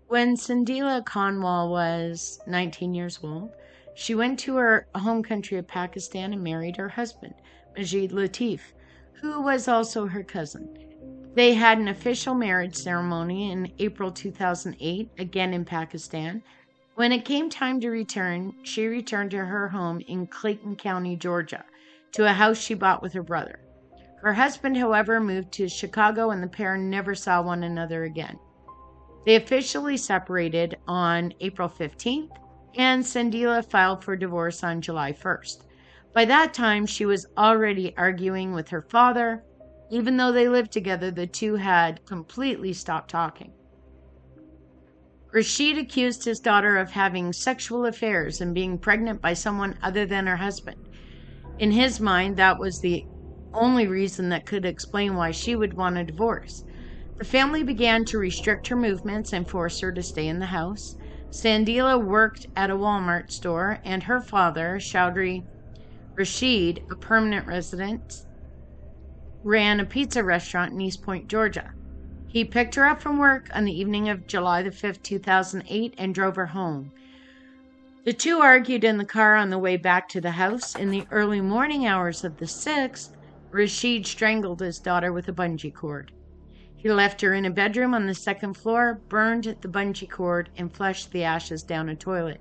When Sandeela Kanwal was 19 years old, she went to her home country of Pakistan and married her husband, Majid Latif, who was also her cousin. They had an official marriage ceremony in April 2008, again in Pakistan. When it came time to return, she returned to her home in Clayton County, Georgia, to a house she bought with her brother. Her husband, however, moved to Chicago and the pair never saw one another again. They officially separated on April 15th, and Sandeela filed for divorce on July 1st. By that time, she was already arguing with her father. Even though they lived together, the two had completely stopped talking. Rashid accused his daughter of having sexual affairs and being pregnant by someone other than her husband. In his mind, that was the only reason that could explain why she would want a divorce. The family began to restrict her movements and force her to stay in the house. Sandeela worked at a Walmart store, and her father, Chaudhry Rashid, a permanent resident, ran a pizza restaurant in East Point, Georgia. He picked her up from work on the evening of July the 5th, 2008, and drove her home. The two argued in the car on the way back to the house. In the early morning hours of the 6th, Rashid strangled his daughter with a bungee cord. He left her in a bedroom on the second floor, burned the bungee cord, and flushed the ashes down a toilet,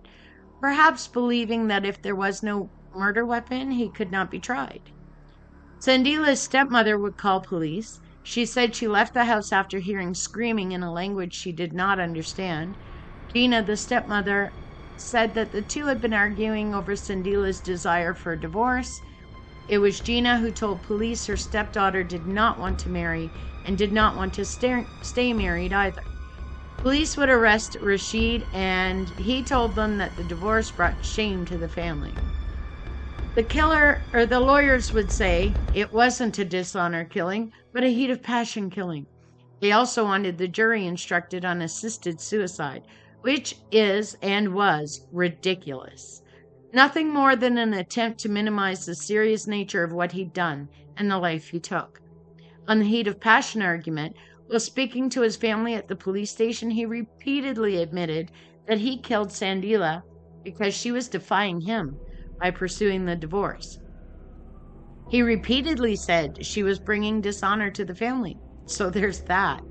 perhaps believing that if there was no murder weapon, he could not be tried. Sandeela's stepmother would call police. She said she left the house after hearing screaming in a language she did not understand. Gina, the stepmother, said that the two had been arguing over Sandeela's desire for a divorce. It was Gina who told police her stepdaughter did not want to marry and did not want to stay married either. Police would arrest Rashid, and he told them that the divorce brought shame to the family. The lawyers would say it wasn't a dishonor killing, but a heat of passion killing. They also wanted the jury instructed on assisted suicide, which is and was ridiculous. Nothing more than an attempt to minimize the serious nature of what he'd done and the life he took. On the heat of passion argument, while speaking to his family at the police station, he repeatedly admitted that he killed Sandeela because she was defying him by pursuing the divorce. He repeatedly said she was bringing dishonor to the family, so there's that.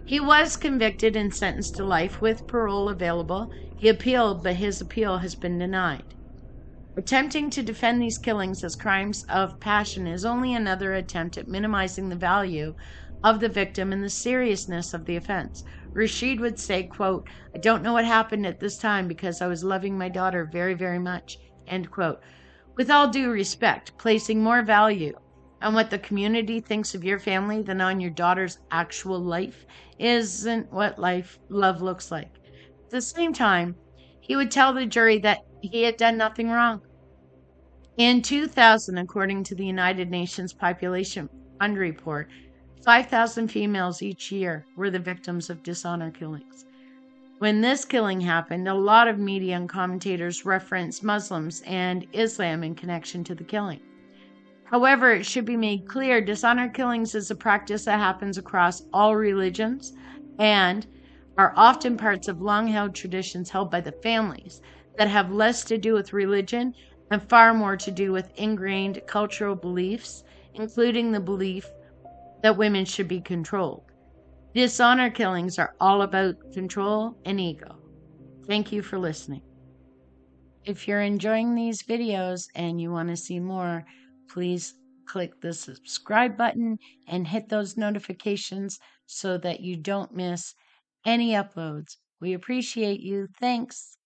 He was convicted and sentenced to life with parole available. He appealed, but his appeal has been denied. Attempting to defend these killings as crimes of passion is only another attempt at minimizing the value of the victim and the seriousness of the offense. Rashid would say, quote, "I don't know what happened at this time because I was loving my daughter very, very much," end quote. With all due respect, placing more value on what the community thinks of your family than on your daughter's actual life isn't what love looks like. At the same time, he would tell the jury that he had done nothing wrong. In 2000, according to the United Nations Population Fund report, 5,000 females each year were the victims of dishonor killings. When this killing happened, a lot of media and commentators referenced Muslims and Islam in connection to the killing. However, it should be made clear dishonor killings is a practice that happens across all religions and are often parts of long-held traditions held by the families that have less to do with religion and far more to do with ingrained cultural beliefs, including the belief that women should be controlled. Dishonor killings are all about control and ego. Thank you for listening. If you're enjoying these videos and you want to see more, please click the subscribe button and hit those notifications so that you don't miss any uploads. We appreciate you. Thanks.